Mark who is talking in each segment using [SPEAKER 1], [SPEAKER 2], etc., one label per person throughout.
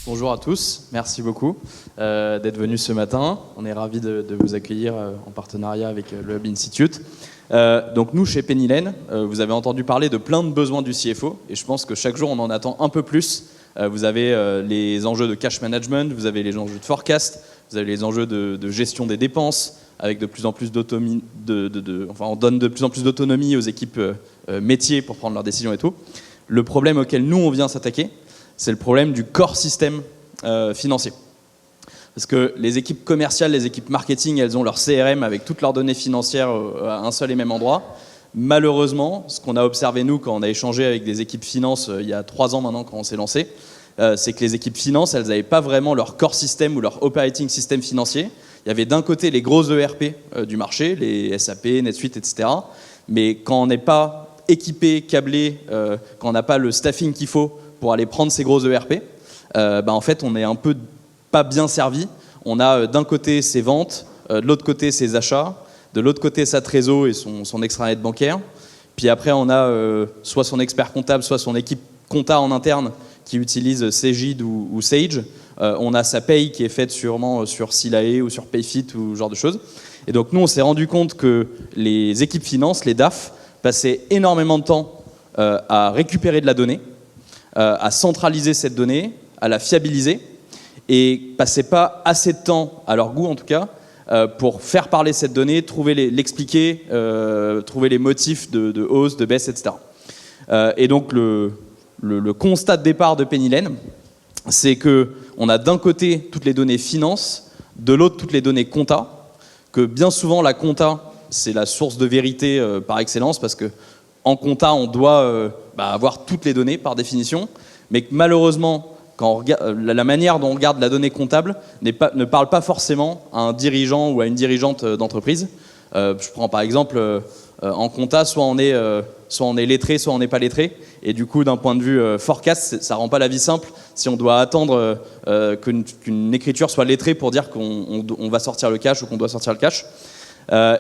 [SPEAKER 1] Bonjour à tous, merci beaucoup d'être venus ce matin. On est ravis de vous accueillir en partenariat avec le Hub Institute. Donc nous, chez Pennylen, vous avez entendu parler de plein de besoins du CFO et je pense que chaque jour, on en attend un peu plus. Vous avez les enjeux de cash management, vous avez les enjeux de forecast, vous avez les enjeux de gestion des dépenses, avec de plus en plus d'autonomie, on donne de plus en plus d'autonomie aux équipes métiers pour prendre leurs décisions et tout. Le problème auquel nous, on vient s'attaquer, c'est le problème du core système financier. Parce que les équipes commerciales, les équipes marketing, elles ont leur CRM avec toutes leurs données financières à un seul et même endroit. Malheureusement, ce qu'on a observé nous quand on a échangé avec des équipes finance il y a 3 ans maintenant quand on s'est lancé, c'est que les équipes finance, elles n'avaient pas vraiment leur core system ou leur operating system financier. Il y avait d'un côté les gros ERP du marché, les SAP, NetSuite, etc. Mais quand on n'est pas équipé, câblé, quand on n'a pas le staffing qu'il faut pour aller prendre ces gros ERP, en fait, on est un peu pas bien servi. On a d'un côté ses ventes, de l'autre côté ses achats, de l'autre côté sa trésor et son extranet bancaire. Puis après, on a soit son expert comptable, soit son équipe compta en interne qui utilise Cegid ou Sage. On a sa paye qui est faite sûrement sur Silae ou sur Payfit ou ce genre de choses. Et donc nous, on s'est rendu compte que les équipes finance, les DAF, passaient énormément de temps à récupérer de la donnée, à centraliser cette donnée, à la fiabiliser, et passaient pas assez de temps, à leur goût en tout cas, pour faire parler cette donnée, l'expliquer, trouver les motifs de hausse, de baisse, etc. Et donc le constat de départ de Pennylen, c'est qu'on a d'un côté toutes les données finance, de l'autre toutes les données compta, que bien souvent la compta, c'est la source de vérité par excellence, parce que en compta, on doit avoir toutes les données par définition, mais que malheureusement, quand on regarde, la manière dont on regarde la donnée comptable ne parle pas forcément à un dirigeant ou à une dirigeante d'entreprise. Je prends par exemple en compta, soit on est lettré, soit on n'est pas lettré. Et du coup, d'un point de vue forecast, ça rend pas la vie simple si on doit attendre qu'une écriture soit lettrée pour dire qu'on va sortir le cash ou qu'on doit sortir le cash.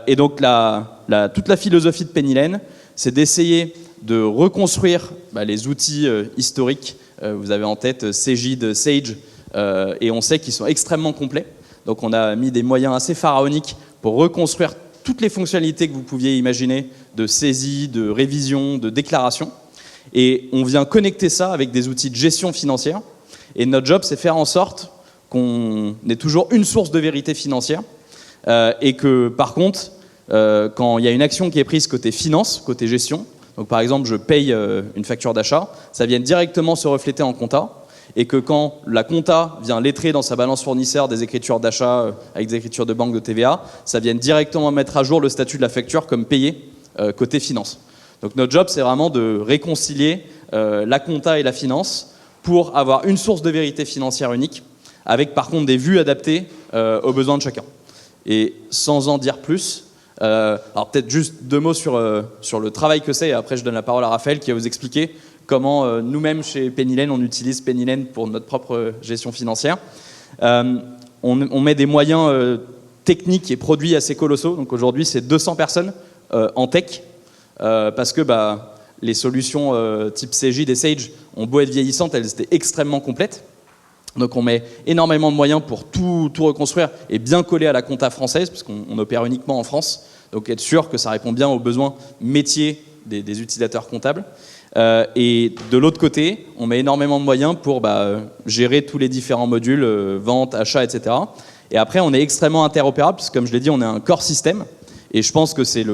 [SPEAKER 1] Et donc, toute la philosophie de Pennylen, c'est d'essayer de reconstruire les outils historiques. Vous avez en tête Cegid, Sage, et on sait qu'ils sont extrêmement complets. Donc on a mis des moyens assez pharaoniques pour reconstruire toutes les fonctionnalités que vous pouviez imaginer de saisie, de révision, de déclaration. Et on vient connecter ça avec des outils de gestion financière. Et notre job, c'est faire en sorte qu'on ait toujours une source de vérité financière. Et que par contre, quand il y a une action qui est prise côté finance, côté gestion, donc par exemple je paye une facture d'achat, ça vient directement se refléter en compta, et que quand la compta vient lettrer dans sa balance fournisseur des écritures d'achat avec des écritures de banque de TVA, ça vient directement mettre à jour le statut de la facture comme payé côté finance. Donc notre job, c'est vraiment de réconcilier la compta et la finance pour avoir une source de vérité financière unique, avec par contre des vues adaptées aux besoins de chacun. Et sans en dire plus, alors peut-être juste 2 mots sur le travail que c'est, et après je donne la parole à Raphaël qui va vous expliquer comment nous-mêmes chez Pennylen, on utilise Pennylen pour notre propre gestion financière. On met des moyens techniques et produits assez colossaux, donc aujourd'hui c'est 200 personnes en tech, parce que les solutions type Cegid et Sage ont beau être vieillissantes, elles étaient extrêmement complètes. Donc on met énormément de moyens pour tout reconstruire et bien coller à la compta française, parce qu'on opère uniquement en France, donc être sûr que ça répond bien aux besoins métiers des utilisateurs comptables. Et de l'autre côté, on met énormément de moyens pour gérer tous les différents modules, vente, achat, etc. Et après, on est extrêmement interopérable, parce que comme je l'ai dit, on est un core système, et je pense que c'est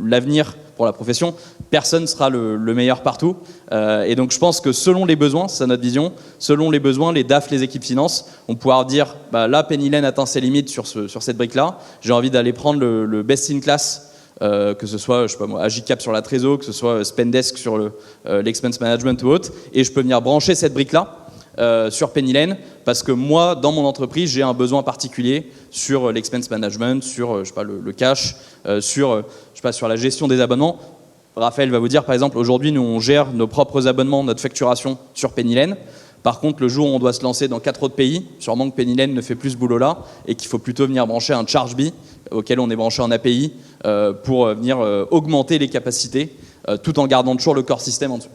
[SPEAKER 1] l'avenir pour la profession. Personne ne sera le meilleur partout. Et donc je pense que selon les besoins, c'est notre vision, selon les besoins, les DAF, les équipes finance, on pourra dire, là, Pennylen atteint ses limites sur cette brique-là. J'ai envie d'aller prendre le best in class, que ce soit, je sais pas moi, Agicap sur la trésor, que ce soit Spendesk sur l'expense management ou autre, et je peux venir brancher cette brique-là sur Pennylen, parce que moi, dans mon entreprise, j'ai un besoin particulier sur l'expense management, sur je sais pas, le cash, sur la gestion des abonnements. Raphaël va vous dire, par exemple, aujourd'hui, nous, on gère nos propres abonnements, notre facturation sur Pennylen. Par contre, le jour où on doit se lancer dans 4 autres pays, sûrement que Pennylen ne fait plus ce boulot-là et qu'il faut plutôt venir brancher un Chargebee auquel on est branché en API pour venir augmenter les capacités tout en gardant toujours le core système en dessous.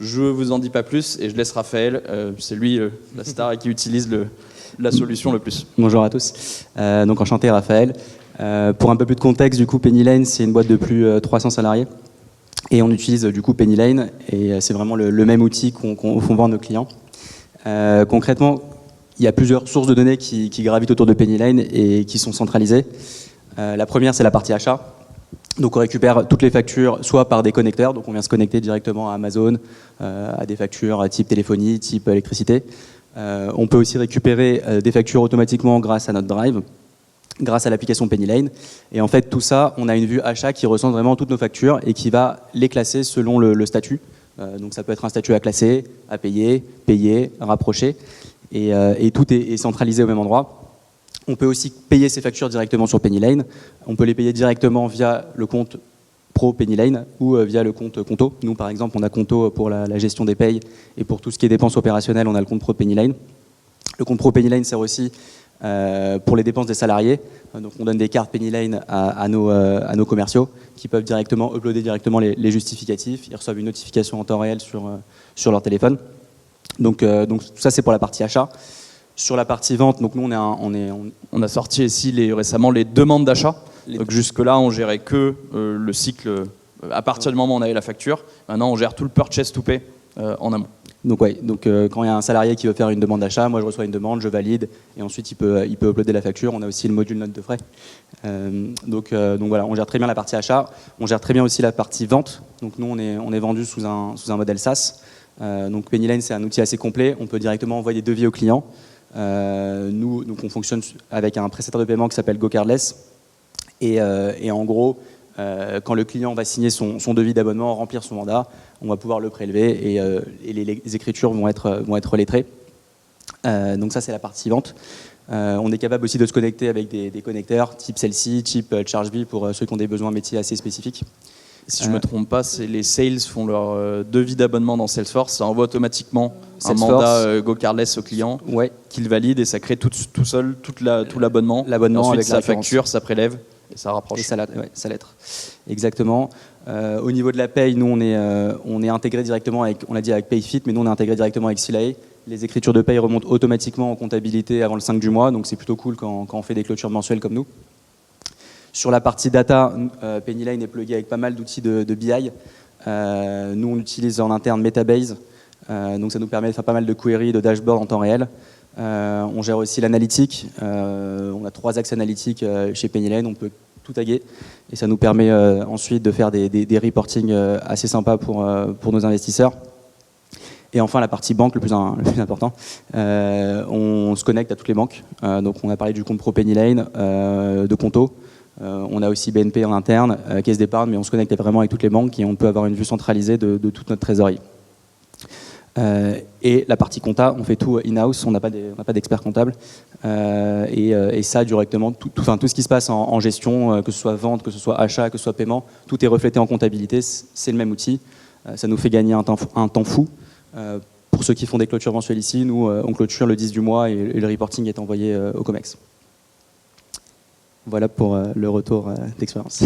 [SPEAKER 1] Je vous en dis pas plus et je laisse Raphaël, c'est lui la star qui utilise la solution le plus.
[SPEAKER 2] Bonjour à tous, donc enchanté Raphaël. Pour un peu plus de contexte, du coup PennyLane c'est une boîte de plus 300 salariés et on utilise du coup PennyLane et c'est vraiment le même outil qu'on font voir nos clients. Concrètement, il y a plusieurs sources de données qui gravitent autour de PennyLane et qui sont centralisées. La première c'est la partie achat. Donc on récupère toutes les factures soit par des connecteurs, donc on vient se connecter directement à Amazon, à des factures type téléphonie, type électricité. On peut aussi récupérer des factures automatiquement grâce à notre drive, grâce à l'application PennyLane. Et en fait tout ça, on a une vue achat qui recense vraiment toutes nos factures et qui va les classer selon le statut. Donc ça peut être un statut à classer, à payer, payer, rapprocher. Et tout est centralisé au même endroit. On peut aussi payer ses factures directement sur PennyLane. On peut les payer directement via le compte Pro PennyLane ou via le compte Conto. Nous, par exemple, on a Conto pour la gestion des payes et pour tout ce qui est dépenses opérationnelles, on a le compte Pro PennyLane. Le compte Pro PennyLane sert aussi pour les dépenses des salariés. Donc, on donne des cartes PennyLane à nos commerciaux qui peuvent directement uploader directement les justificatifs. Ils reçoivent une notification en temps réel sur leur téléphone. Donc ça, c'est pour la partie achat. Sur la partie vente, donc nous
[SPEAKER 1] on a sorti ici récemment les demandes d'achat. Donc jusque-là, on gérait que le cycle à partir du moment où on avait la facture. Maintenant, on gère tout le purchase to pay en amont.
[SPEAKER 2] Donc quand il y a un salarié qui veut faire une demande d'achat, moi je reçois une demande, je valide et ensuite il peut uploader la facture. On a aussi le module note de frais. Donc voilà, on gère très bien la partie achat. On gère très bien aussi la partie vente. Donc nous on est vendu sous un modèle SaaS. Donc PennyLane c'est un outil assez complet. On peut directement envoyer des devis aux clients. Nous, donc on fonctionne avec un prestataire de paiement qui s'appelle GoCardless et en gros quand le client va signer son devis d'abonnement, remplir son mandat, on va pouvoir le prélever et les écritures vont être lettrées. Donc ça c'est la partie vente. On est capable aussi de se connecter avec des connecteurs type celle-ci, type ChargeBee pour ceux qui ont des besoins métiers assez spécifiques.
[SPEAKER 1] Si je ne me trompe pas, les sales font leur devis d'abonnement dans Salesforce, ça envoie automatiquement un mandat GoCardless au client qu'il valide et ça crée tout seul tout l'abonnement.
[SPEAKER 2] L'abonnement
[SPEAKER 1] ensuite
[SPEAKER 2] avec
[SPEAKER 1] sa facture, ça prélève et ça rapproche.
[SPEAKER 2] Et ça lettre. Exactement. Au niveau de la paye, nous on est intégré directement avec, on l'a dit avec PayFit, mais nous on est intégré directement avec Sila. Les écritures de paye remontent automatiquement en comptabilité avant le 5 du mois, donc c'est plutôt cool quand on fait des clôtures mensuelles comme nous. Sur la partie data, PennyLane est plugué avec pas mal d'outils de BI. Nous, on utilise en interne Metabase, donc ça nous permet de faire pas mal de queries, de dashboards en temps réel. On gère aussi l'analytique. On a 3 axes analytiques chez PennyLane, on peut tout taguer. Et ça nous permet ensuite de faire des reporting assez sympas pour nos investisseurs. Et enfin, la partie banque, le plus important, on se connecte à toutes les banques. Donc on a parlé du compte Pro PennyLane, de Conto. On a aussi BNP en interne, caisse d'épargne, mais on se connecte vraiment avec toutes les banques et on peut avoir une vue centralisée de toute notre trésorerie. Et la partie compta, on fait tout in-house, on n'a pas d'expert comptable. Et ça, directement, tout ce qui se passe en gestion, que ce soit vente, que ce soit achat, que ce soit paiement, tout est reflété en comptabilité, c'est le même outil. Ça nous fait gagner un temps fou. Pour ceux qui font des clôtures mensuelles ici, nous, on clôture le 10 du mois et le reporting est envoyé au COMEX. Voilà pour le retour d'expérience.